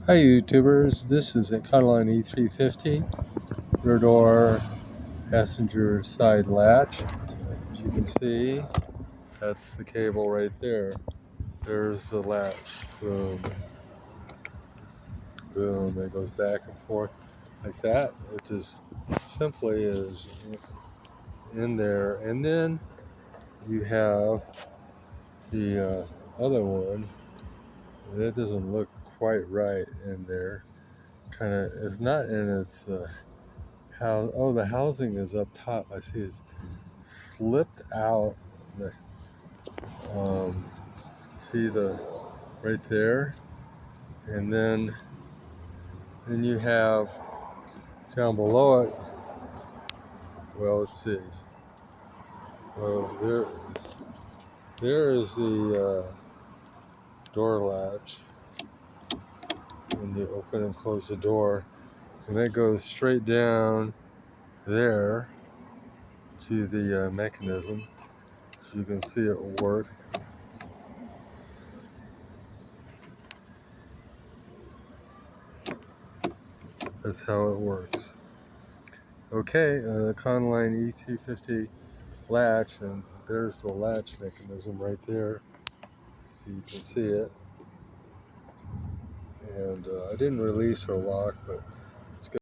Hi YouTubers, this is Econoline E350 rear door passenger side latch. As you can see, that's the cable right there. There's the latch. Boom. Boom. It goes back and forth like that. It just simply is in there. And then you have the other one. That doesn't look quite right in there. Kind of, it's not in its how, oh, the housing is up top. I see it's slipped out. The, um, see the right there, and then you have down below it. Well, let's see. Well, there is the door latch, and you open and close the door, and that goes straight down there to the mechanism. So you can see it work. That's how it works. Okay, Econoline E350 latch, and there's the latch mechanism right there, so you can see it. And I didn't release or lock, but